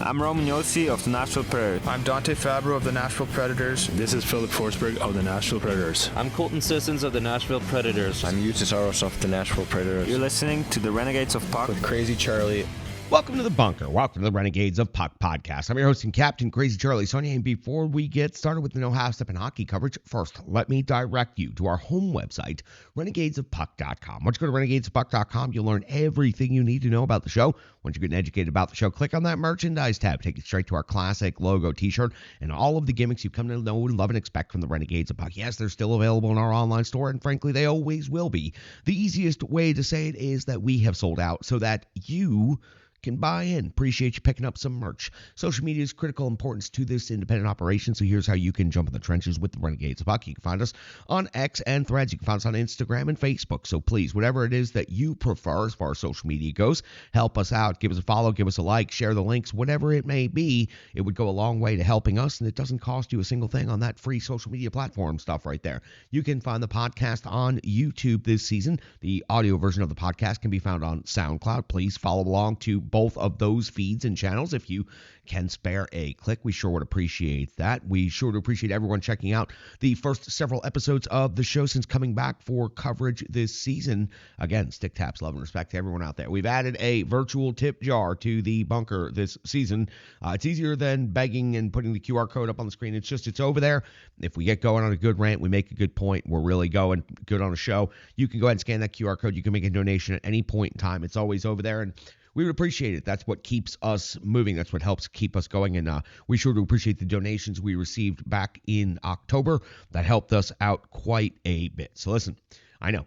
I'm Roman Yossi of the Nashville Predators. I'm Dante Fabro of the Nashville Predators. This is Philip Forsberg of the Nashville Predators. I'm Colton Sissons of the Nashville Predators. I'm Eustace Aros of the Nashville Predators. You're listening to the Renegades of Puck with Crazy Charlie. Welcome to the bunker. Welcome to the Renegades of Puck podcast. I'm your host and captain, Crazy Charlie Saunier. And before we get started with the No Half Step in hockey coverage, first, let me direct you to our home website, renegadesofpuck.com. Once you go to renegadesofpuck.com, you'll learn everything you need to know about the show. Once you're getting educated about the show, click on that merchandise tab. Take you straight to our classic logo t-shirt and all of the gimmicks you've come to know and love and expect from the Renegades of Puck. Yes, they're still available in our online store, and frankly, they always will be. The easiest way to say it is that we have sold out so that you can buy in. Appreciate you picking up some merch. Social media is critical importance to this independent operation, so here's how you can jump in the trenches with the Renegades of Puck. You can find us on X and Threads. You can find us on Instagram and Facebook. So please, whatever it is that you prefer as far as social media goes, help us out. Give us a follow, give us a like, share the links, whatever it may be. It would go a long way to helping us, and it doesn't cost you a single thing on that free social media platform stuff right there. You can find the podcast on YouTube this season. The audio version of the podcast can be found on SoundCloud. Please follow along to both of those feeds and channels. If you can spare a click, we sure would appreciate that. We sure would appreciate everyone checking out the first several episodes of the show since coming back for coverage this season. Again, stick taps, love and respect to everyone out there. We've added a virtual tip jar to the bunker this season. It's easier than begging and putting the QR code up on the screen. It's over there. If we get going on a good rant, we make a good point, we're really going good on a show, you can go ahead and scan that QR code. You can make a donation at any point in time. It's always over there, and we would appreciate it. That's what keeps us moving. That's what helps keep us going. And we sure do appreciate the donations we received back in October. That helped us out quite a bit. So listen, I know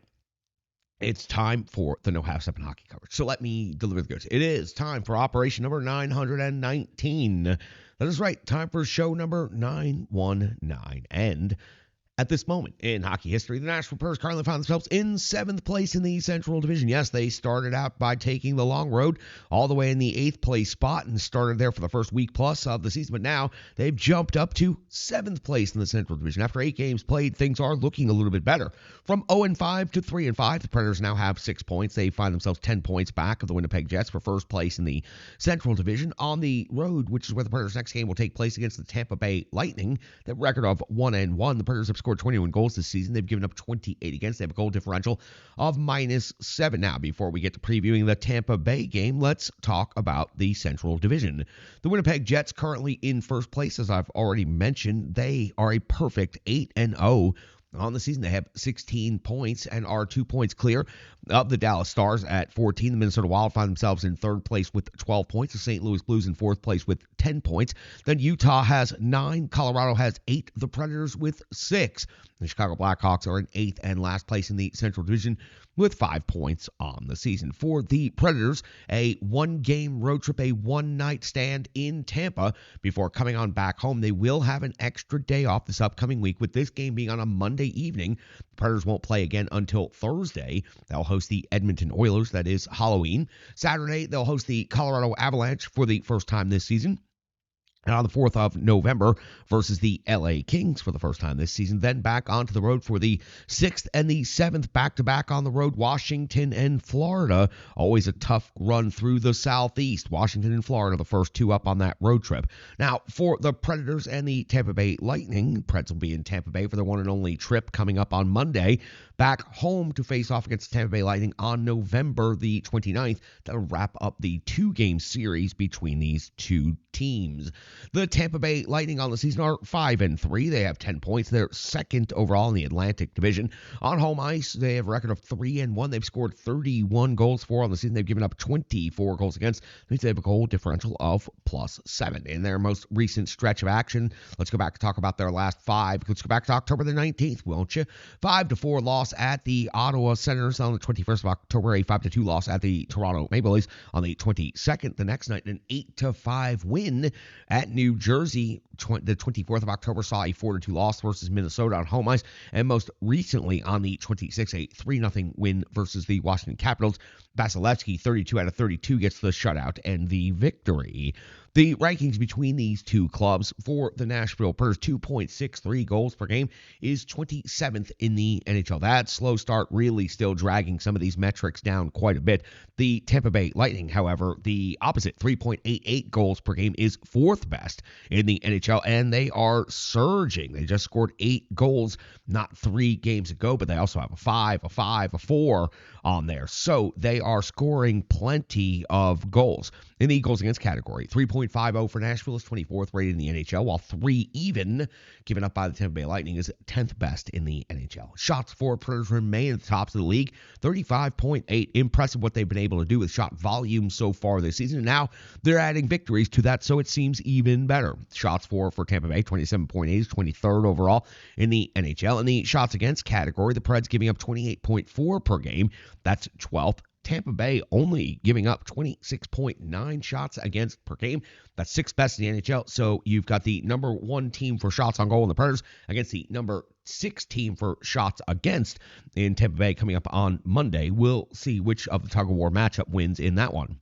it's time for the No Half Step in hockey coverage. So let me deliver the goods. It is time for operation number 919. That is right. Time for show number 919. And at this moment in hockey history, the Nashville Predators currently find themselves in 7th place in the Central Division. Yes, they started out by taking the long road all the way in the 8th place spot and started there for the first week plus of the season. But now they've jumped up to 7th place in the Central Division. After 8 games played, things are looking a little bit better. From 0-5 to 3-5, the Predators now have 6 points. They find themselves 10 points back of the Winnipeg Jets for first place in the Central Division. On the road, which is where the Predators' next game will take place against the Tampa Bay Lightning, the record of 1-1. The Predators have scored 21 goals this season. They've given up 28 against. They have a goal differential of -7. Now, before we get to previewing the Tampa Bay game, let's talk about the Central Division. The Winnipeg Jets currently in first place, as I've already mentioned. They are a perfect 8-0 on the season. They have 16 points and are 2 points clear of the Dallas Stars at 14. The Minnesota Wild find themselves in 3rd place with 12 points. The St. Louis Blues in 4th place with 10 points. Then Utah has 9. Colorado has 8. The Predators with 6. The Chicago Blackhawks are in 8th and last place in the Central Division with 5 points on the season. For the Predators, a 1-game road trip, a 1-night stand in Tampa before coming on back home. They will have an extra day off this upcoming week, with this game being on a Monday evening. The Predators won't play again until Thursday. They'll host the Edmonton Oilers. That is Halloween. Saturday, they'll host the Colorado Avalanche for the first time this season. And on the 4th of November versus the LA Kings for the first time this season. Then back onto the road for the 6th and the 7th back-to-back on the road, Washington and Florida. Always a tough run through the Southeast. Washington and Florida, the first 2 up on that road trip. Now, for the Predators and the Tampa Bay Lightning, Preds will be in Tampa Bay for their one and only trip coming up on Monday. Back home to face off against the Tampa Bay Lightning on November the 29th. That'll wrap up the 2-game series between these two teams. The Tampa Bay Lightning on the season are 5-3. They have 10 points. They're 2nd overall in the Atlantic Division. On home ice, they have a record of 3-1. They've scored 31 goals for on the season. They've given up 24 goals against. That means they have a goal differential of +7. In their most recent stretch of action, let's go back and talk about their last 5. Let's go back to October the 19th, won't you? 5-4 loss at the Ottawa Senators on the 21st of October. A 5-2 loss at the Toronto Maple Leafs on the 22nd. The next night, an 8-5 win at New Jersey. The 24th of October saw a 4-2 loss versus Minnesota on home ice. And most recently on the 26th, a 3-0 win versus the Washington Capitals. Vasilevsky, 32 out of 32, gets the shutout and the victory. The rankings between these two clubs for the Nashville Predators, 2.63 goals per game, is 27th in the NHL. That slow start really still dragging some of these metrics down quite a bit. The Tampa Bay Lightning, however, the opposite, 3.88 goals per game, is 4th best in the NHL, and they are surging. They just scored 8 goals not 3 games ago, but they also have a 5, a 5, a 4 on there. So they are scoring plenty of goals. In the goals against category, 3.50 for Nashville is 24th rated in the NHL, while 3 even given up by the Tampa Bay Lightning is 10th best in the NHL. Shots for Predators remain at the tops of the league, 35.8. Impressive what they've been able to do with shot volume so far this season. And now they're adding victories to that, so it seems even better. Shots for Tampa Bay, 27.8 is 23rd overall in the NHL. In the shots against category, the Preds giving up 28.4 per game. That's 12th. Tampa Bay only giving up 26.9 shots against per game. That's 6th best in the NHL. So you've got the number 1 team for shots on goal in the Predators against the number 6 team for shots against in Tampa Bay coming up on Monday. We'll see which of the tug-of-war matchup wins in that one.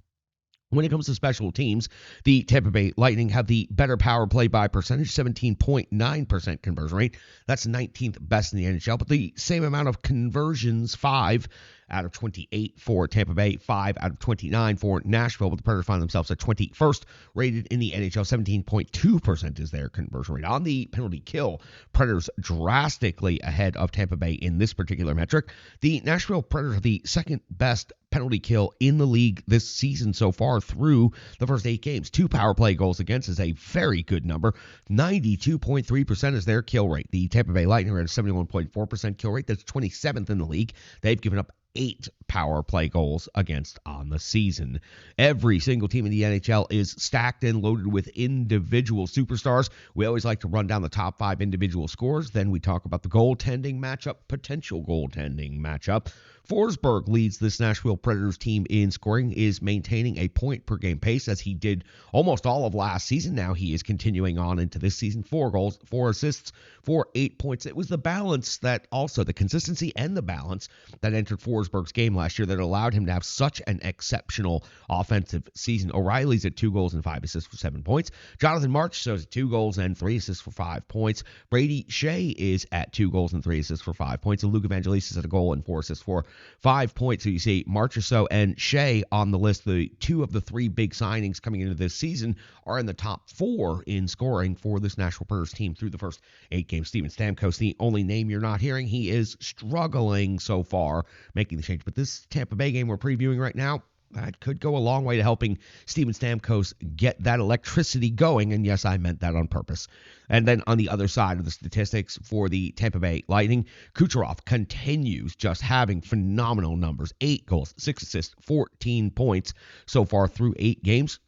When it comes to special teams, the Tampa Bay Lightning have the better power play by percentage, 17.9% conversion rate. That's 19th best in the NHL, but the same amount of conversions, 5 out of 28 for Tampa Bay, 5 out of 29 for Nashville, but the Predators find themselves at 21st rated in the NHL. 17.2% is their conversion rate. On the penalty kill, Predators drastically ahead of Tampa Bay in this particular metric. The Nashville Predators are the second best penalty kill in the league this season so far through the first 8 games. 2 power play goals against is a very good number. 92.3% is their kill rate. The Tampa Bay Lightning are at a 71.4% kill rate. That's 27th in the league. They've given up 8 power play goals against on the season. Every single team in the NHL is stacked and loaded with individual superstars. We always like to run down the top 5 individual scores. Then we talk about the goaltending matchup, potential goaltending matchup. Forsberg leads this Nashville Predators team in scoring, is maintaining a point-per-game pace as he did almost all of last season. Now he is continuing on into this season. 4 goals, 4 assists, for 8 points. It was the balance that also, the consistency and the balance that entered Forsberg's game last year that allowed him to have such an exceptional offensive season. O'Reilly's at 2 goals and 5 assists for 7 points. Jonathan March shows 2 goals and 3 assists for 5 points. Brady Shea is at 2 goals and 3 assists for 5 points. And Luke Evangelista is at a goal and 4 assists for 5 points. So you see Marchessault and Shea on the list. The 2 of the 3 big signings coming into this season are in the top 4 in scoring for this Nashville Predators team through the first 8 games. Steven Stamkos, the only name you're not hearing. He is struggling so far making the change. But this Tampa Bay game we're previewing right now, that could go a long way to helping Steven Stamkos get that electricity going. And yes, I meant that on purpose. And then on the other side of the statistics for the Tampa Bay Lightning, Kucherov continues just having phenomenal numbers. 8 goals, 6 assists, 14 points so far through 8 games.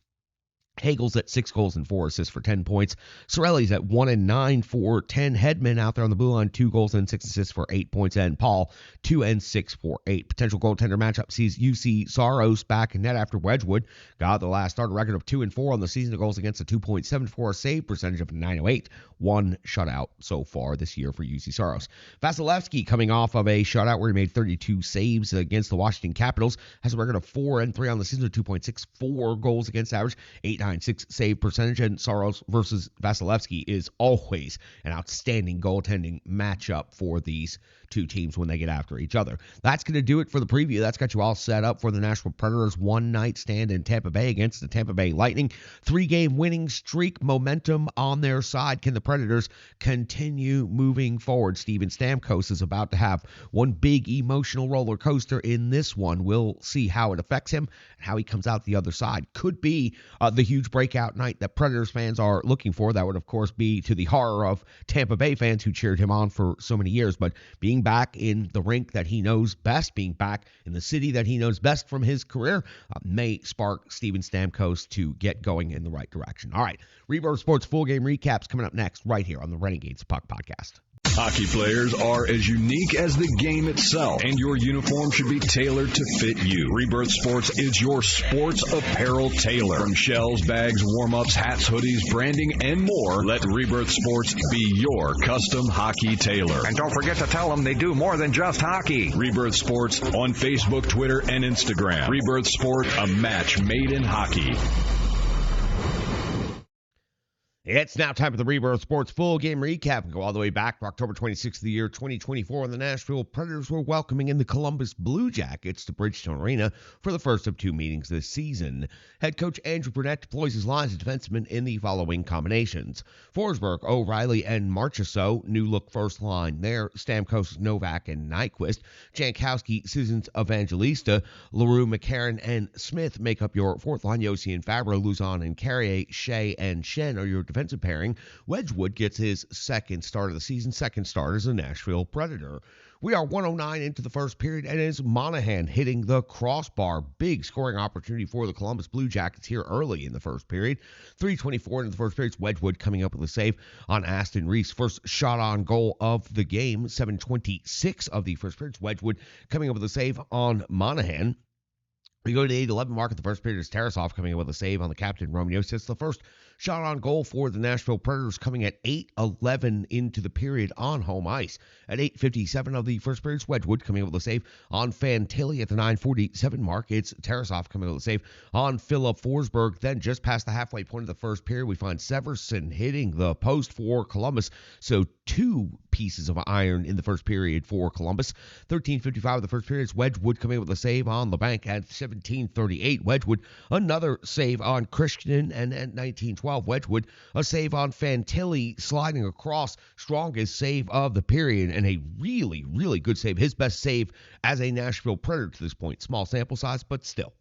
Hagel's at 6 goals and 4 assists for 10 points. Sorelli's at 1 and 9 for 10. Hedman out there on the blue line, 2 goals and 6 assists for 8 points. And Paul, 2 and 6 for 8. Potential goaltender matchup sees UC Saros back in net after Wedgwood got the last start, a record of 2 and 4 on the season. The goals against a 2.74 save percentage of 908. 1 shutout so far this year for UC Saros. Vasilevsky coming off of a shutout where he made 32 saves against the Washington Capitals. Has a record of 4 and 3 on the season, 2.64 goals against average, 8.96 save percentage, and Saros versus Vasilevsky is always an outstanding goaltending matchup for these 2 teams when they get after each other. That's going to do it for the preview. That's got you all set up for the Nashville Predators one-night stand in Tampa Bay against the Tampa Bay Lightning. 3-game winning streak, momentum on their side. Can the Predators continue moving forward? Steven Stamkos is about to have one big emotional roller coaster in this one. We'll see how it affects him and how he comes out the other side. Could be the huge breakout night that Predators fans are looking for. That would, of course, be to the horror of Tampa Bay fans who cheered him on for so many years. But being back in the rink that he knows best, being back in the city that he knows best from his career, may spark Steven Stamkos to get going in the right direction. All right, Rebirth Sports full game recaps coming up next right here on the Renegades of Puck podcast. Hockey players are as unique as the game itself, and your uniform should be tailored to fit you. Rebirth Sports is your sports apparel tailor. From shells, bags, warm-ups, hats, hoodies, branding, and more, let Rebirth Sports be your custom hockey tailor. And don't forget to tell them they do more than just hockey. Rebirth Sports on Facebook, Twitter, and Instagram. Rebirth Sport, a match made in hockey. It's now time for the Rebirth Sports full game recap and go all the way back to October 26th of the year 2024 when the Nashville Predators were welcoming in the Columbus Blue Jackets to Bridgestone Arena for the first of two meetings this season. Head coach Andrew Burnett deploys his lines of defensemen in the following combinations. Forsberg, O'Reilly, and Marchessault, new look first line there. Stamkos, Novak, and Nyquist. Jankowski, Sissons, Evangelista, LaRue, McCarron, and Smith make up your fourth line. Yossi and Fabro, Luzon and Carrier, Shea and Shen are your defensive pairing. Wedgwood gets his second start of the season, second start as a Nashville Predator. We are 109 into the first period, and it's Monahan hitting the crossbar. Big scoring opportunity for the Columbus Blue Jackets here early in the first period. 3:24 into the first period. It's Wedgwood coming up with a save on Aston Reese. First shot on goal of the game. 7:26 of the first period. It's Wedgwood coming up with a save on Monahan. We go to the 8-11 mark at the first period. It's Tarasov coming up with a save on the captain, Romaniosis. It's the first shot on goal for the Nashville Predators coming at 8:11 into the period on home ice. At 8:57 of the first period, it's Wedgwood coming up with a save on Fantilli at the 9:47 mark. It's Tarasov coming up with a save on Philip Forsberg. Then just past the halfway point of the first period, we find Severson hitting the post for Columbus. So two pieces of iron in the first period for Columbus. 13:55 of the first period, it's Wedgwood coming up with a save on the bank at 17:38. Wedgwood, another save on Christian, and at 19:12, Wedgwood, a save on Fantilli sliding across. Strongest save of the period, and a really, really good save. His best save as a Nashville Predator to this point. Small sample size, but still.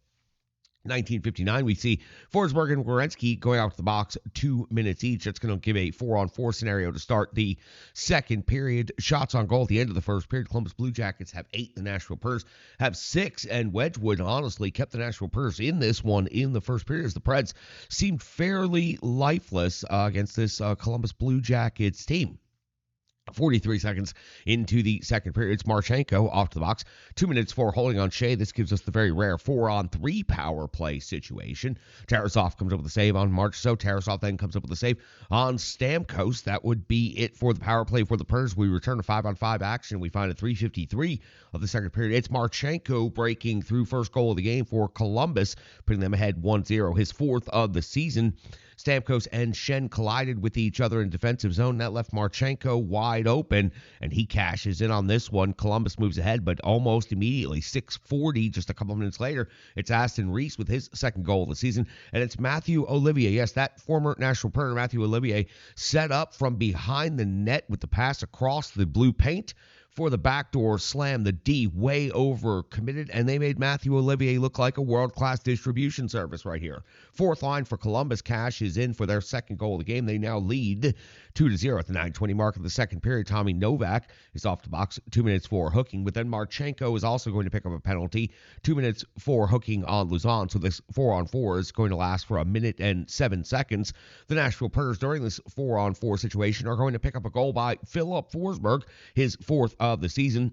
19:59, we see Forsberg and Werenski going out to the box 2 minutes each. That's going to give a 4-on-4 scenario to start the second period. Shots on goal at the end of the first period. Columbus Blue Jackets have 8. The Nashville Predators have 6. And Wedgwood honestly kept the Nashville Predators in this one in the first period as the Preds seemed fairly lifeless against this Columbus Blue Jackets team. 43 seconds into the second period, it's Marchenko off to the box. 2 minutes for holding on Shea. This gives us the very rare 4-on-3 power play situation. Tarasov comes up with a save on Marchessault. Tarasov then comes up with a save on Stamkos. That would be it for the power play for the Predators. We return to 5-on-5 action. We find at 3:53 of the second period, it's Marchenko breaking through first goal of the game for Columbus, putting them ahead 1-0, his fourth of the season. Stamkos and Shen collided with each other in defensive zone. That left Marchenko wide open, and he cashes in on this one. Columbus moves ahead, but almost immediately. 6:40, just a couple of minutes later, it's Aston Reese with his second goal of the season, and it's Matthew Olivier. Yes, that former Nashville Predator, Matthew Olivier, set up from behind the net with the pass across the blue paint for the backdoor slam. The D way over committed, and they made Matthew Olivier look like a world-class distribution service right here. Fourth line for Columbus. Cash is in for their second goal of the game. They now lead 2-0 at the 9:20 mark of the second period. Tommy Novak is off the box. 2 minutes for hooking, but then Marchenko is also going to pick up a penalty. 2 minutes for hooking on Luzon, so this 4-on-4 is going to last for 1 minute and 7 seconds. The Nashville Predators during this 4-on-4 situation are going to pick up a goal by Philip Forsberg, his fourth of the season.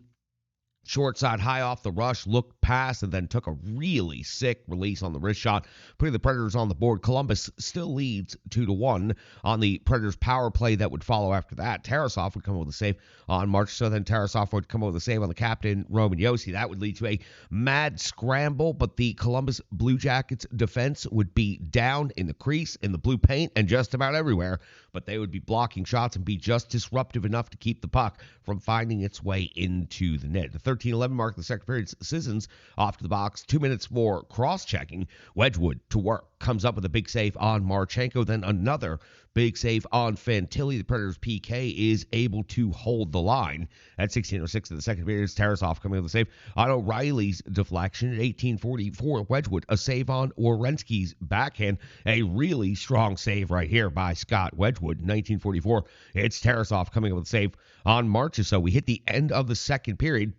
Short side high off the rush, looked past, and then took a really sick release on the wrist shot, putting the Predators on the board. Columbus still leads 2-1 on the Predators power play that would follow after that. Tarasov would come up with a save on March, so then Tarasov would come up with a save on the captain, Roman Yossi. That would lead to a mad scramble, but the Columbus Blue Jackets defense would be down in the crease, in the blue paint, and just about everywhere, but they would be blocking shots and be just disruptive enough to keep the puck from finding its way into the net. The 13:11 mark of the second period, Sissons off to the box. 2 minutes for cross-checking. Wedgwood to work. Comes up with a big save on Marchenko. Then another big save on Fantilli. The Predators' PK is able to hold the line. At 16:06 of the second period, it's Tarasov coming with a save on O'Reilly's deflection. At 18:44, Wedgwood, a save on Werenski's backhand. A really strong save right here by Scott Wedgwood. 19:44, it's Tarasov coming up with a save on Marchessault. We hit the end of the second period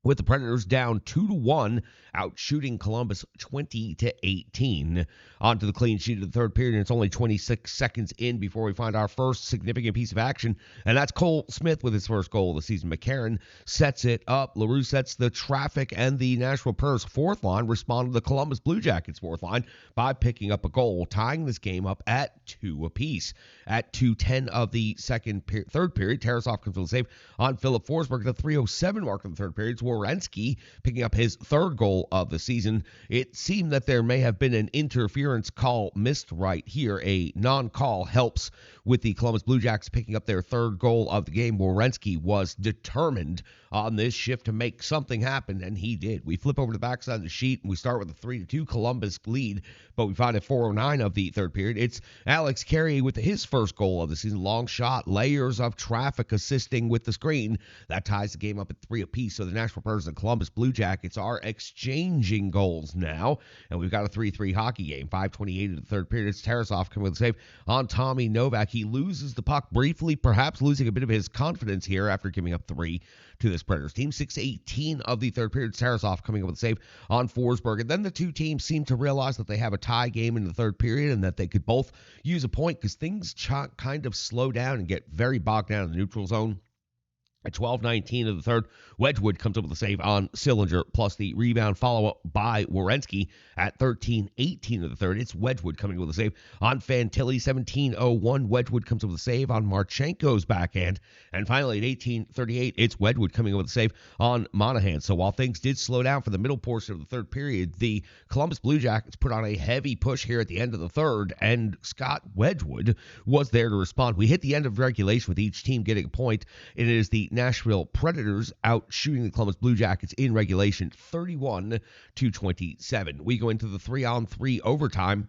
with the Predators down 2-1, out shooting Columbus 20-18. On to the clean sheet of the third period, and it's only 26 seconds in before we find our first significant piece of action, and that's Cole Smith with his first goal of the season. McCarron sets it up. LaRue sets the traffic, and the Nashville Predators' fourth line responded to the Columbus Blue Jackets' fourth line by picking up a goal, tying this game up at 2 apiece. At 2:10 of the third period, Tarasov comes with a save on Philip Forsberg. The 3:07 mark of the third period, Werenski picking up his third goal of the season. It seemed that there may have been an interference call missed right here. A non-call helps with the Columbus Blue Jackets picking up their third goal of the game. Werenski was determined on this shift to make something happen, and he did. We flip over to the backside of the sheet, and we start with a 3-2 Columbus lead, but we find at 4:09 of the third period, it's Alex Carey with his first goal of the season. Long shot, layers of traffic assisting with the screen. That ties the game up at 3 apiece, so the Nashville Predators and Columbus Blue Jackets are exchanging goals now, and we've got a 3-3 hockey game. 5:28 of the third period, it's Tarasov coming with a save on Tommy Novak. He loses the puck briefly, perhaps losing a bit of his confidence here after giving up 3 to this Predators team. 6:18 of the third period, Tarasov coming up with a save on Forsberg. And then the two teams seem to realize that they have a tie game in the third period and that they could both use a point because things kind of slow down and get very bogged down in the neutral zone. At 12:19 of the third, Wedgwood comes up with a save on Sillinger, plus the rebound follow-up by Werenski. At 13:18 of the third, it's Wedgwood coming with a save on Fantilli. 17:01, Wedgwood comes up with a save on Marchenko's backhand. And finally, at 18:38, it's Wedgwood coming up with a save on Monahan. So while things did slow down for the middle portion of the third period, the Columbus Blue Jackets put on a heavy push here at the end of the third, and Scott Wedgwood was there to respond. We hit the end of regulation with each team getting a point, and it is the Nashville Predators out shooting the Columbus Blue Jackets in regulation 31-27. We go into the 3-on-3 overtime.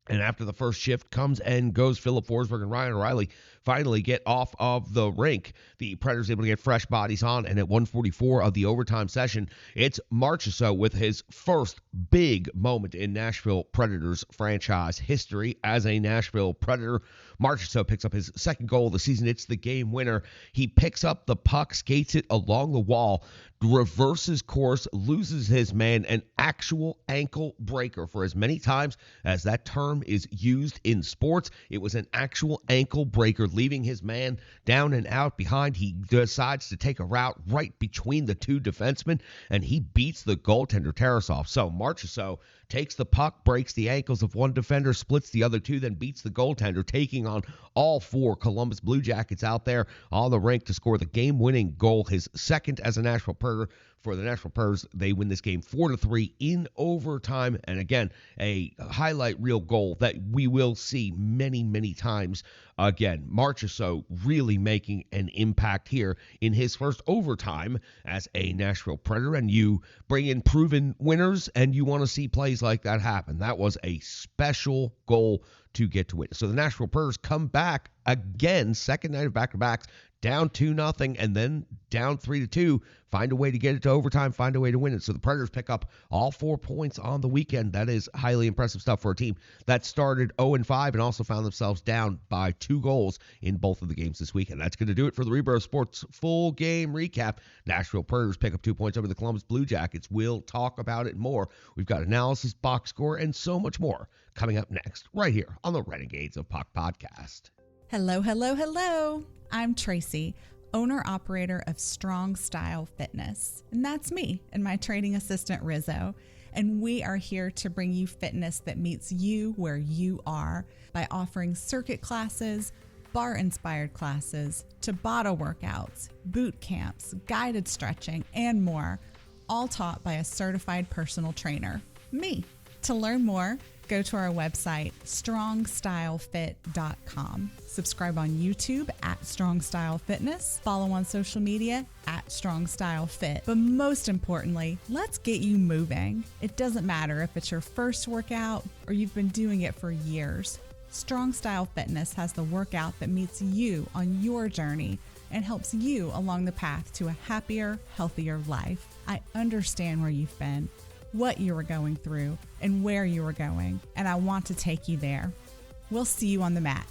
And after the first shift comes and goes, Philip Forsberg and Ryan O'Reilly finally get off of the rink. The Predators able to get fresh bodies on, and at 1:44 of the overtime session, it's Marchessault with his first big moment in Nashville Predators franchise history as a Nashville Predator. Marchessault picks up his second goal of the season. It's the game winner. He picks up the puck, skates it along the wall, reverses course, loses his man, an actual ankle breaker. For as many times as that term is used in sports, it was an actual ankle breaker, leaving his man down and out behind. He decides to take a route right between the two defensemen, and he beats the goaltender Tarasov. So Marchessault takes the puck, breaks the ankles of one defender, splits the other two, then beats the goaltender, taking on all four Columbus Blue Jackets out there on the rink to score the game-winning goal, his second as a Nashville Predator. For the Nashville Predators, they win this game 4-3 in overtime. And again, a highlight reel goal that we will see many, many times again. Marchessault really making an impact here in his first overtime as a Nashville Predator. And you bring in proven winners, and you want to see plays like that happen. That was a special goal to get to win. So the Nashville Predators come back again, second night of back-to-backs, down 2-0, and then down 3-2, find a way to get it to overtime, find a way to win it. So the Predators pick up all 4 points on the weekend. That is highly impressive stuff for a team that started 0-5 and also found themselves down by 2 goals in both of the games this weekend. That's going to do it for the Rebirth Sports full game recap. Nashville Predators pick up 2 points over the Columbus Blue Jackets. We'll talk about it more. We've got analysis, box score, and so much more coming up next right here on the Renegades of Puck podcast. Hello, hello, hello. I'm Tracy, owner-operator of Strong Style Fitness. And that's me and my training assistant, Rizzo. And we are here to bring you fitness that meets you where you are by offering circuit classes, bar-inspired classes, Tabata workouts, boot camps, guided stretching, and more, all taught by a certified personal trainer, me. To learn more, go to our website, strongstylefit.com. Subscribe on YouTube at Strong Style Fitness. Follow on social media at Strong Style Fit. But most importantly, let's get you moving. It doesn't matter if it's your first workout or you've been doing it for years. Strong Style Fitness has the workout that meets you on your journey and helps you along the path to a happier, healthier life. I understand where you've been, what you were going through, and where you were going, and I want to take you there. We'll see you on the mat.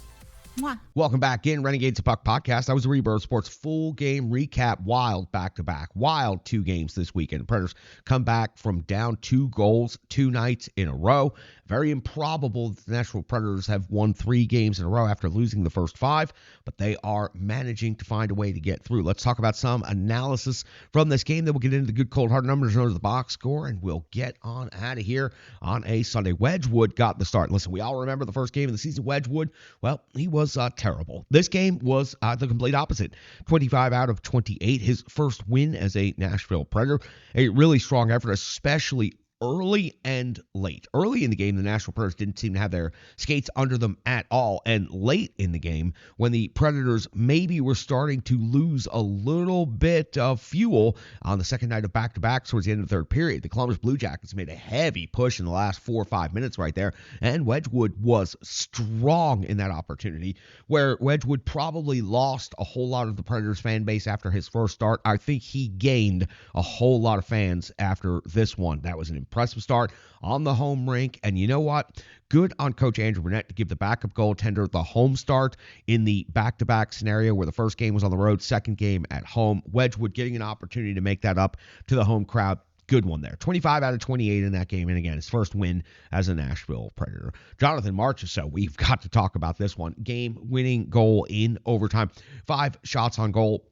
Mwah. Welcome back in Renegades of Puck podcast. That was the Rebirth Sports full game recap. Wild back-to-back. Wild 2 games this weekend. The Predators come back from down 2 goals 2 nights in a row. Very improbable that the Nashville Predators have won 3 games in a row after losing the first 5, but they are managing to find a way to get through. Let's talk about some analysis from this game. Then we'll get into the good, cold, hard numbers known as the box score, and we'll get on out of here on a Sunday. Wedgwood got the start. Listen, we all remember the first game of the season. Wedgwood, well, he was terrible. This game was the complete opposite. 25 out of 28, his first win as a Nashville Predator. A really strong effort, especially early and late. Early in the game, the Nashville Predators didn't seem to have their skates under them at all. And late in the game, when the Predators maybe were starting to lose a little bit of fuel on the second night of back-to-back towards the end of the third period, the Columbus Blue Jackets made a heavy push in the last 4 or 5 minutes right there. And Wedgwood was strong in that opportunity, where Wedgwood probably lost a whole lot of the Predators fan base after his first start. I think he gained a whole lot of fans after this one. That was an impressive start on the home rink. And you know what? Good on Coach Andrew Burnett to give the backup goaltender the home start in the back-to-back scenario where the first game was on the road, second game at home. Wedgwood getting an opportunity to make that up to the home crowd. Good one there. 25 out of 28 in that game. And again, his first win as a Nashville Predator. Jonathan Marchessault, we've got to talk about this one. Game-winning goal in overtime. 5 shots on goal.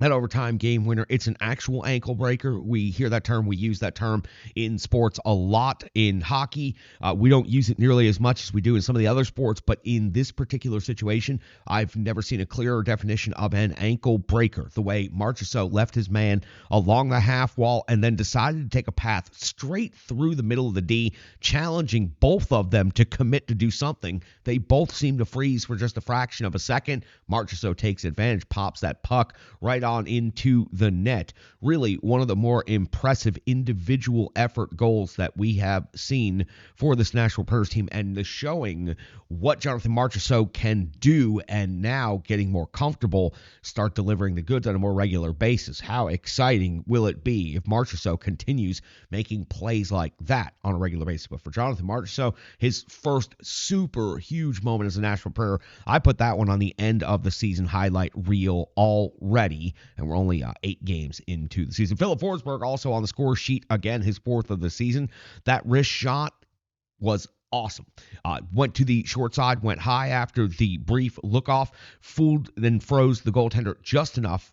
That overtime game winner, it's an actual ankle breaker. We hear that term. We use that term in sports a lot. In hockey, we don't use it nearly as much as we do in some of the other sports, but in this particular situation, I've never seen a clearer definition of an ankle breaker. The way Marchessault left his man along the half wall and then decided to take a path straight through the middle of the D, challenging both of them to commit to do something. They both seem to freeze for just a fraction of a second. Marchessault takes advantage, pops that puck right on into the net. Really one of the more impressive individual effort goals that we have seen for this Nashville Predators team, and the showing what Jonathan Marchessault can do, and now getting more comfortable, start delivering the goods on a more regular basis. How exciting will it be if Marchessault continues making plays like that on a regular basis? But for Jonathan Marchessault, his first super huge moment as a Nashville Predator, I put that one on the end of the season highlight reel already. And we're only 8 games into the season. Philip Forsberg also on the score sheet, again, his 4th of the season. That wrist shot was awesome. Went to the short side, went high after the brief look-off, fooled, then froze the goaltender just enough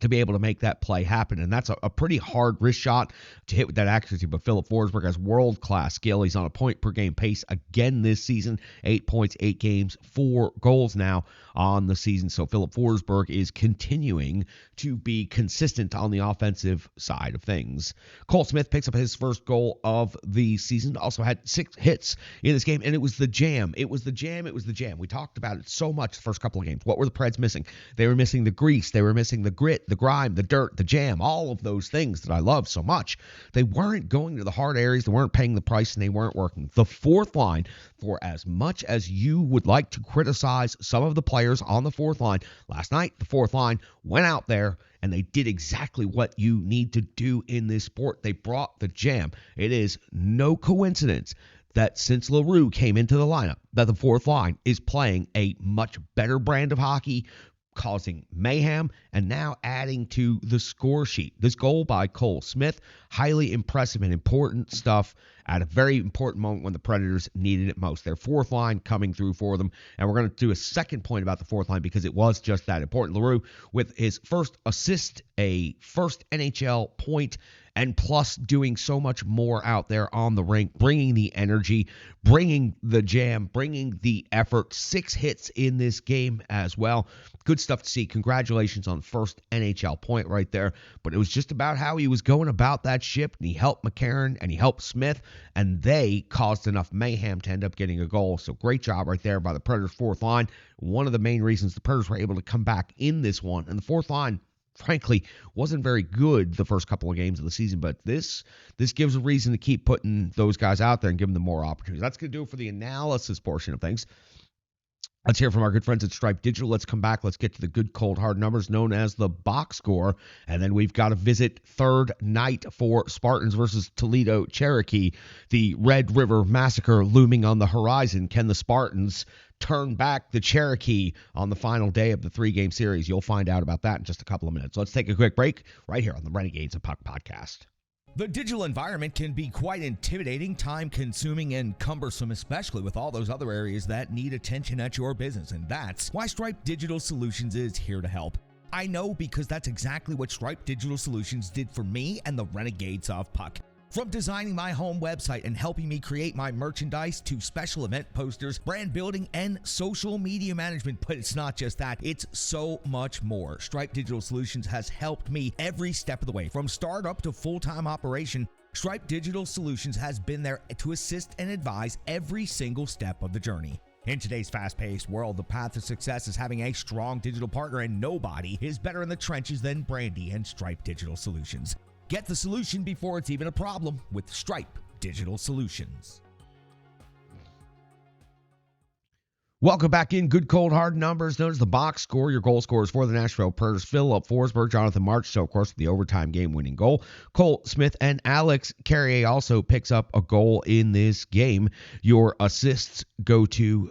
to be able to make that play happen. And that's a pretty hard wrist shot to hit with that accuracy. But Philip Forsberg has world-class skill. He's on a point-per-game pace again this season. 8 points, 8 games, 4 goals now on the season. So Philip Forsberg is continuing to be consistent on the offensive side of things. Cole Smith picks up his first goal of the season. Also had 6 hits in this game, and it was the jam. It was the jam. It was the jam. We talked about it so much the first couple of games. What were the Preds missing? They were missing the grease. They were missing the grit, the grime, the dirt, the jam, all of those things that I love so much. They weren't going to the hard areas. They weren't paying the price, and they weren't working. The fourth line, for as much as you would like to criticize some of the players on the fourth line, last night the fourth line went out there and they did exactly what you need to do in this sport. They brought the jam. It is no coincidence that since LaRue came into the lineup, that the fourth line is playing a much better brand of hockey, causing mayhem, and now adding to the score sheet. This goal by Cole Smith, highly impressive and important stuff at a very important moment when the Predators needed it most. Their fourth line coming through for them, and we're going to do a second point about the fourth line because it was just that important. LaRue with his first assist, a first NHL point, and plus doing so much more out there on the rink, bringing the energy, bringing the jam, bringing the effort. 6 hits in this game as well. Good stuff to see. Congratulations on first NHL point right there. But it was just about how he was going about that ship, and he helped McCarron, and he helped Smith, and they caused enough mayhem to end up getting a goal. So great job right there by the Predators' fourth line. One of the main reasons the Predators were able to come back in this one. And the fourth line, frankly, wasn't very good the first couple of games of the season, but this gives a reason to keep putting those guys out there and giving them more opportunities. That's going to do it for the analysis portion of things. Let's hear from our good friends at Stripe Digital. Let's come back. Let's get to the good, cold, hard numbers known as the box score. And then we've got to visit third night for Spartans versus Toledo Cherokee. The Red River Massacre looming on the horizon. Can the Spartans turn back the Cherokee on the final day of the 3-game series? You'll find out about that in just a couple of minutes. Let's take a quick break right here on the Renegades of Puck podcast. The digital environment can be quite intimidating, time-consuming, and cumbersome, especially with all those other areas that need attention at your business, and that's why Stripe Digital Solutions is here to help. I know because that's exactly what Stripe Digital Solutions did for me and the Renegades of Puck. From designing my home website and helping me create my merchandise to special event posters, brand building, and social media management. But it's not just that, it's so much more. Stripe Digital Solutions has helped me every step of the way. From startup to full-time operation, Stripe Digital Solutions has been there to assist and advise every single step of the journey. In today's fast-paced world, the path to success is having a strong digital partner, and nobody is better in the trenches than Brandy and Stripe Digital Solutions. Get the solution before it's even a problem with Stripe Digital Solutions. Welcome back in. Good, cold, hard numbers. Known as the box score. Your goal scorers for the Nashville Predators: Philip Forsberg, Jonathan Marchessault, of course, with the overtime game-winning goal. Cole Smith and Alex Carrier also picks up a goal in this game. Your assists go to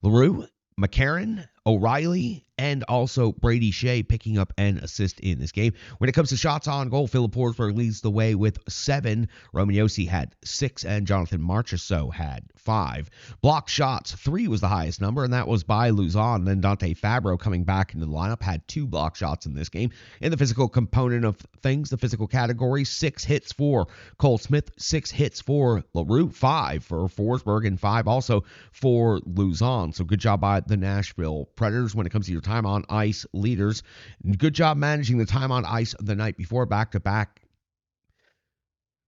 LaRue, McCarron, O'Reilly, and also Brady Shea picking up an assist in this game. When it comes to shots on goal, Philip Forsberg leads the way with 7. Roman Josi had 6, and Jonathan Marchessault had 5. Block shots, 3 was the highest number, and that was by Luzon. Then Dante Fabro, coming back into the lineup, had 2 block shots in this game. In the physical component of things, the physical category, 6 hits for Cole Smith, 6 hits for LaRue, 5 for Forsberg, and 5 also for Luzon. So good job by the Nashville Predators when it comes to your time on ice leaders. Good job managing the time on ice the night before. Back-to-back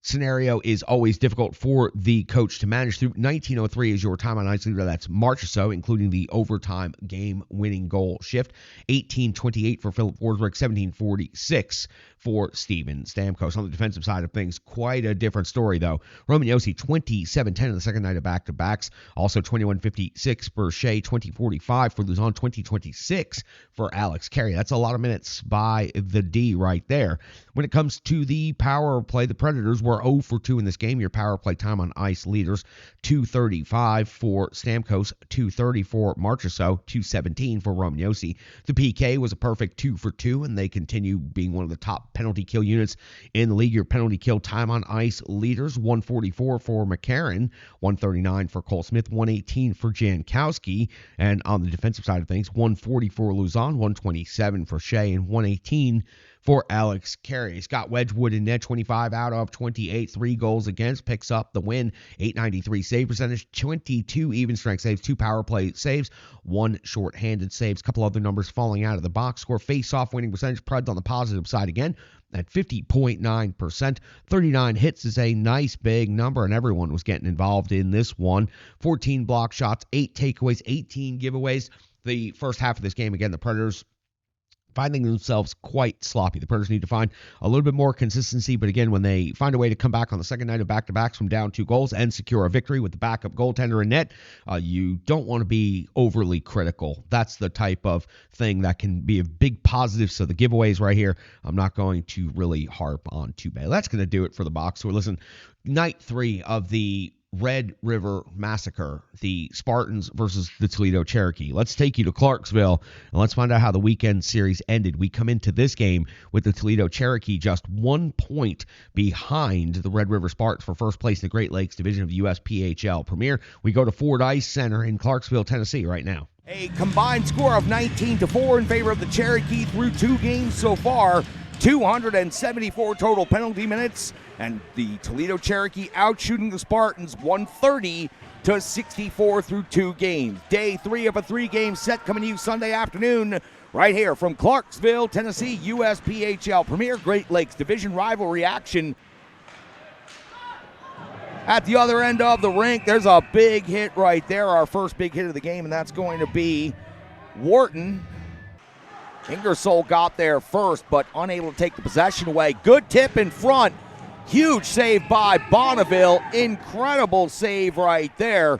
scenario is always difficult for the coach to manage through. 1903 is your time on ice leader. That's Marchessault, including the overtime game-winning goal shift. 1828 for Philip Forsberg, 1746 for Steven Stamkos. On the defensive side of things, quite a different story, though. Roman Josi, 27-10 in the second night of back-to-backs. Also 21-56 for Shea, 20-45 for Luzon, 20-26 for Alex Carey. That's a lot of minutes by the D right there. When it comes to the power play, the Predators were 0 for 2 in this game. Your power play time on ice leaders, 2:35 for Stamkos, 2:30 for Marchessault, 2:17 for Roman Josi. The PK was a perfect 2 for 2, and they continue being one of the top penalty kill units in the league. Your penalty kill time on ice leaders, 144 for McCarron, 139 for Cole Smith, 118 for Jankowski. And on the defensive side of things, 140 for Luzon, 127 for Shea, and 118 for Alex Carey. Scott Wedgwood in net, 25 out of 28, 3 goals against, picks up the win, 893 save percentage, 22 even strength saves, 2 power play saves, 1 shorthanded saves. A couple other numbers falling out of the box score. Face-off winning percentage, Preds on the positive side again at 50.9%. 39 hits is a nice big number, and everyone was getting involved in this one. 14 block shots, 8 takeaways, 18 giveaways. The first half of this game, again, the Predators finding themselves quite sloppy. The Predators need to find a little bit more consistency, but again, when they find a way to come back on the second night of back-to-backs from down 2 goals and secure a victory with the backup goaltender in net, you don't want to be overly critical. That's the type of thing that can be a big positive. So the giveaways right here, I'm not going to really harp on too bad. That's going to do it for the box score. Listen, night 3 of the Red River Massacre, the Spartans versus the Toledo Cherokee. Let's take you to Clarksville, and let's find out how the weekend series ended. We come into this game with the Toledo Cherokee just 1 point behind the Red River Spartans for first place in the Great Lakes Division of the USPHL Premier. We go to Ford Ice Center in Clarksville, Tennessee right now. A combined score of 19-4 in favor of the Cherokee through 2 games so far. 274 total penalty minutes, and the Toledo Cherokee outshooting the Spartans 130-64 through 2 games. Day 3 of a 3-game set coming to you Sunday afternoon right here from Clarksville, Tennessee, USPHL Premier Great Lakes Division rivalry action. At the other end of the rink, there's a big hit right there, our first big hit of the game, and that's going to be Wharton. Ingersoll got there first, but unable to take the possession away. Good tip in front. Huge save by Bonneville. Incredible save right there.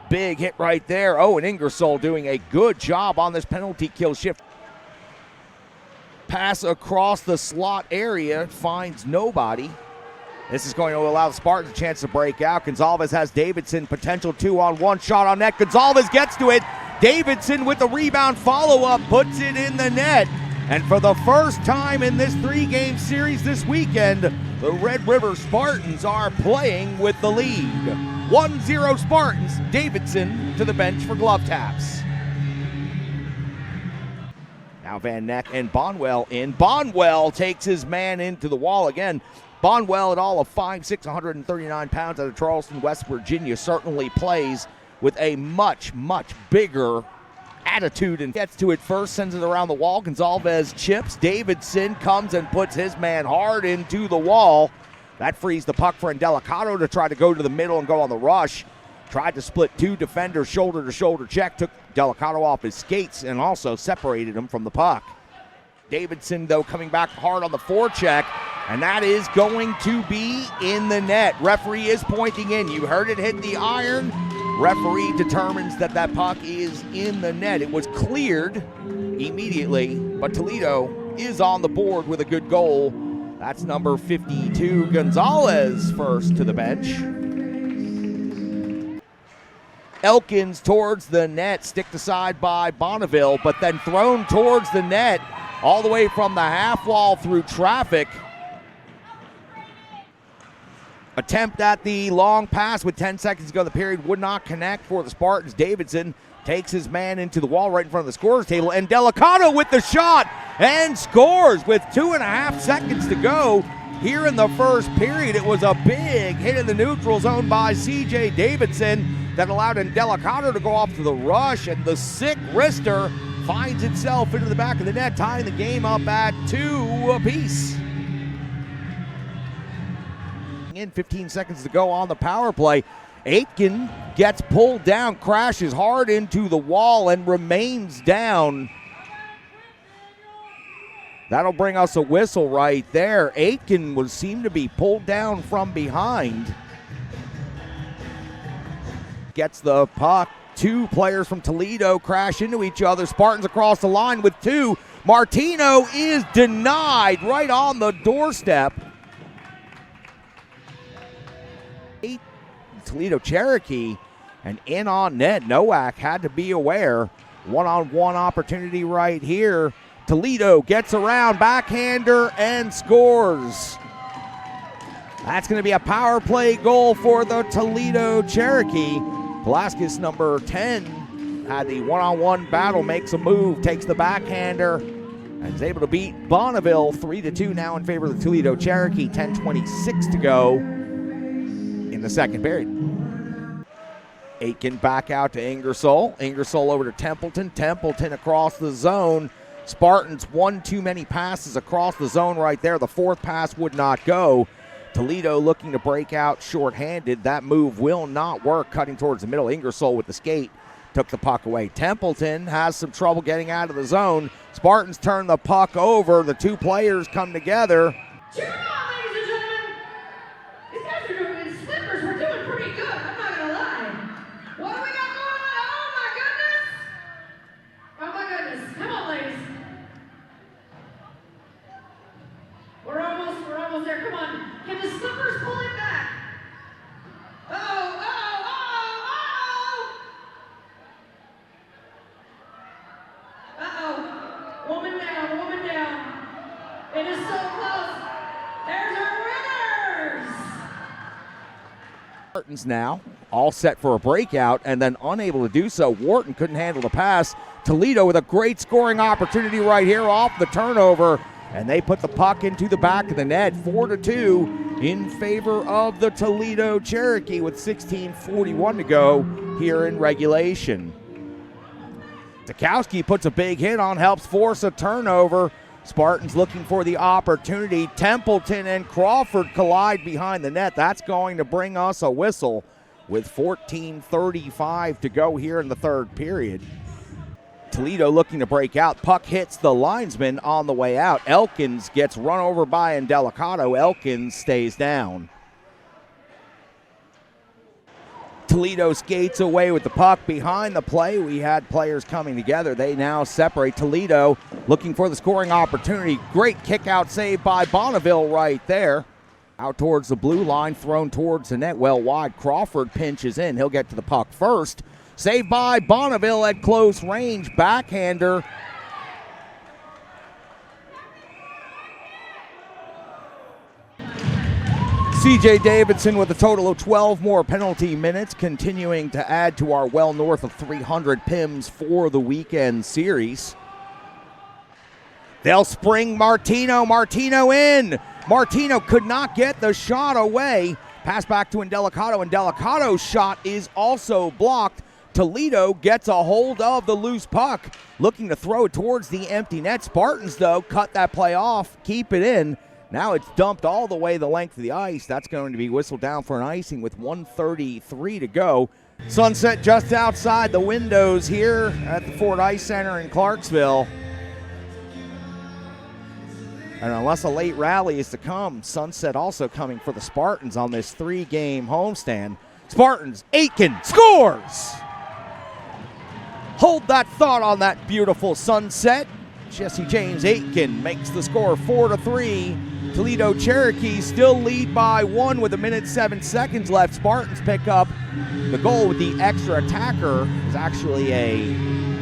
Big hit right there. Oh, and Ingersoll doing a good job on this penalty kill shift. Pass across the slot area, finds nobody. This is going to allow the Spartans a chance to break out. Gonzalez has Davidson, potential 2-on-1 shot on net. Gonzalez gets to it. Davidson with the rebound follow-up puts it in the net. And for the first time in this 3-game series this weekend, the Red River Spartans are playing with the lead. 1-0 Spartans. Davidson to the bench for glove taps. Now Van Neck and Bonwell in. Bonwell takes his man into the wall again. Bonwell, at all of 5'6", 139 pounds, out of Charleston, West Virginia, certainly plays with a much, much bigger attitude and gets to it first, sends it around the wall. Gonzalez chips. Davidson comes and puts his man hard into the wall. That frees the puck for Indelicato to try to go to the middle and go on the rush. Tried to split two defenders, shoulder-to-shoulder check, took Delicato off his skates and also separated him from the puck. Davidson, though, coming back hard on the forecheck, and that is going to be in the net. Referee is pointing in. You heard it hit the iron. Referee determines that that puck is in the net. It was cleared immediately, but Toledo is on the board with a good goal. That's number 52, Gonzalez, first to the bench. Elkins towards the net, sticked aside by Bonneville, but then thrown towards the net all the way from the half wall through traffic. Attempt at the long pass with 10 seconds to go. The period would not connect for the Spartans. Davidson takes his man into the wall right in front of the scorer's table, and Delicato with the shot and scores with 2.5 seconds to go here in the first period. It was a big hit in the neutral zone by C.J. Davidson that allowed Indelicato to go off to the rush, and the sick wrister finds itself into the back of the net, tying the game up at 2 apiece. In 15 seconds to go on the power play. Aitken gets pulled down, crashes hard into the wall, and remains down. That'll bring us a whistle right there. Aitken seemed to be pulled down from behind. Gets the puck. Two players from Toledo crash into each other. Spartans across the line with two. Martino is denied right on the doorstep. Toledo Cherokee, and in on net. Nowak had to be aware. One-on-one opportunity right here. Toledo gets around, backhander, and scores. That's going to be a power play goal for the Toledo Cherokee. Velasquez, number 10, had the one-on-one battle, makes a move, takes the backhander, and is able to beat Bonneville 3-2 now in favor of the Toledo Cherokee. 10:26 to go in the second period. Aitken back out to Ingersoll. Ingersoll over to Templeton. Templeton across the zone. Spartans one too many passes across the zone right there. The fourth pass would not go. Toledo looking to break out shorthanded. That move will not work, cutting towards the middle. Ingersoll with the skate took the puck away. Templeton has some trouble getting out of the zone. Spartans turn the puck over. The two players come together. Cheer on, ladies and gentlemen. These guys are doing in slippers. We're doing pretty good. I'm not going to lie. What do we got going on? Oh, my goodness. Come on, ladies. We're almost there. Come on. Can the slippers pull it back? Woman down. It is so close. There's our winners. Spartans now all set for a breakout, and then unable to do so. Wharton couldn't handle the pass. Toledo with a great scoring opportunity right here off the turnover, and they put the puck into the back of the net. 4-2 in favor of the Toledo Cherokee with 16:41 to go here in regulation. Sikowski puts a big hit on, helps force a turnover. Spartans looking for the opportunity. Templeton and Crawford collide behind the net. That's going to bring us a whistle with 14:35 to go here in the third period. Toledo looking to break out. Puck hits the linesman on the way out. Elkins gets run over by Indelicato. Elkins stays down. Toledo skates away with the puck behind the play. We had players coming together. They now separate. Toledo looking for the scoring opportunity. Great kick out save by Bonneville right there. Out towards the blue line, thrown towards the net, well wide. Crawford pinches in. He'll get to the puck first. Saved by Bonneville at close range. Backhander. C.J. Davidson with a total of 12 more penalty minutes, continuing to add to our well north of 300 PIMs for the weekend series. They'll spring Martino. Martino in. Martino could not get the shot away. Pass back to Indelicato. Indelicato's shot is also blocked. Toledo gets a hold of the loose puck, looking to throw it towards the empty net. Spartans, though, cut that play off, keep it in. Now it's dumped all the way the length of the ice. That's going to be whistled down for an icing with 1:33 to go. Sunset just outside the windows here at the Ford Ice Center in Clarksville. And unless a late rally is to come, Sunset also coming for the Spartans on this 3-game homestand. Spartans, Aitken scores! Hold that thought on that beautiful Sunset. Jesse James Aitken makes the score 4-3. Toledo Cherokee still lead by 1 with 1:07 left. Spartans pick up the goal with the extra attacker. It's actually a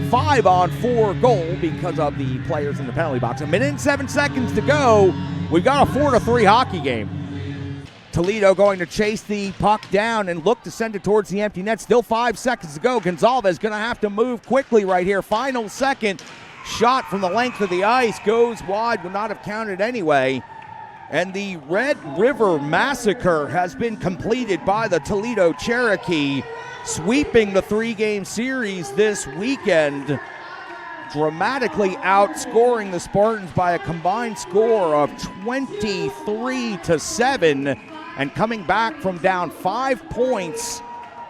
5-on-4 goal because of the players in the penalty box. 1:07 to go. We've got a 4-3 hockey game. Toledo going to chase the puck down and look to send it towards the empty net. Still 5 seconds to go. Gonzalez going to have to move quickly right here. Final second. Shot from the length of the ice goes wide, would not have counted anyway. And the Red River Massacre has been completed by the Toledo Cherokee, sweeping the 3-game series this weekend, dramatically outscoring the Spartans by a combined score of 23-7, and coming back from down 5 points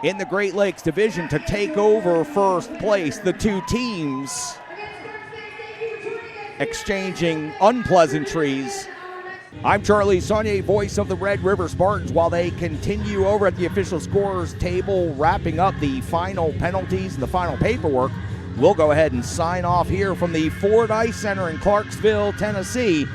in the Great Lakes Division to take over first place. The two teams exchanging unpleasantries. I'm Charlie Saunier, voice of the Red River Spartans, while they continue over at the official scorers table, wrapping up the final penalties and the final paperwork. We'll go ahead and sign off here from the Ford Ice Center in Clarksville, Tennessee.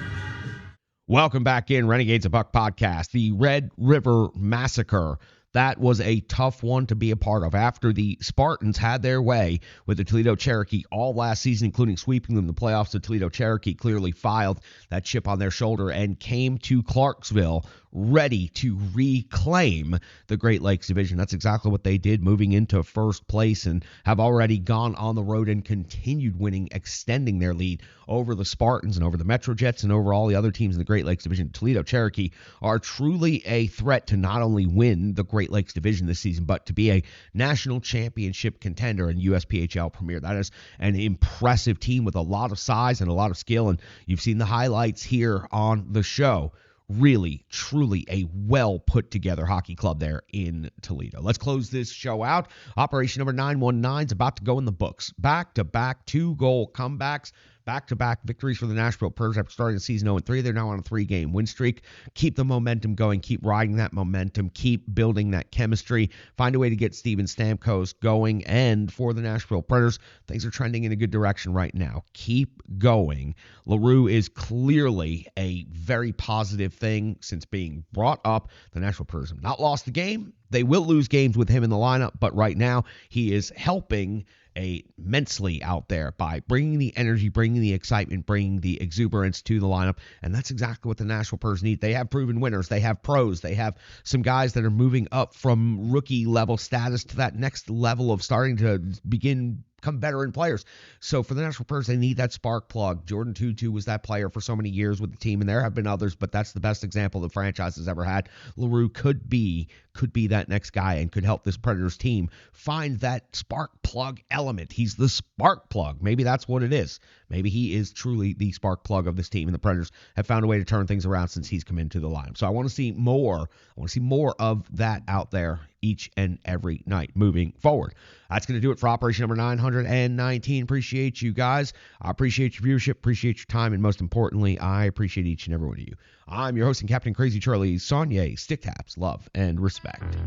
Welcome back in Renegades of Puck podcast. The Red River Massacre. That was a tough one to be a part of after the Spartans had their way with the Toledo Cherokee all last season, including sweeping them in the playoffs. The Toledo Cherokee clearly filed that chip on their shoulder and came to Clarksville ready to reclaim the Great Lakes Division. That's exactly what they did, moving into first place, and have already gone on the road and continued winning, extending their lead over the Spartans and over the Metrojets and over all the other teams in the Great Lakes Division. Toledo Cherokee are truly a threat to not only win the Great Lakes Division this season, but to be a national championship contender in USPHL Premier. That is an impressive team with a lot of size and a lot of skill, and you've seen the highlights here on the show. Really, truly a well-put-together hockey club there in Toledo. Let's close this show out. Operation number 919 is about to go in the books. Back-to-back 2-goal comebacks. Back-to-back victories for the Nashville Preds after starting the season 0-3. They're now on a 3-game win streak. Keep the momentum going. Keep riding that momentum. Keep building that chemistry. Find a way to get Steven Stamkos going. And for the Nashville Predators, things are trending in a good direction right now. Keep going. LaRue is clearly a very positive thing since being brought up. The Nashville Predators have not lost the game. They will lose games with him in the lineup, but right now he is helping immensely out there by bringing the energy, bringing the excitement, bringing the exuberance to the lineup, and that's exactly what the Nashville Predators need. They have proven winners. They have pros. They have some guys that are moving up from rookie level status to that next level of starting to become veteran players. So for the Nashville Predators, they need that spark plug. Jordan Tutu was that player for so many years with the team, and there have been others, but that's the best example the franchise has ever had. LaRue could be that next guy and could help this Predators team find that spark plug element. He's the spark plug. Maybe that's what it is. Maybe he is truly the spark plug of this team, and the Predators have found a way to turn things around since he's come into the lineup. So I want to see more. I want to see more of that out there each and every night moving forward. That's going to do it for operation number 919. Appreciate you guys. I appreciate your viewership, appreciate your time, and most importantly, I appreciate each and every one of you. I'm your host and Captain Crazy Charlie Saunier. Stick taps, love, and respect.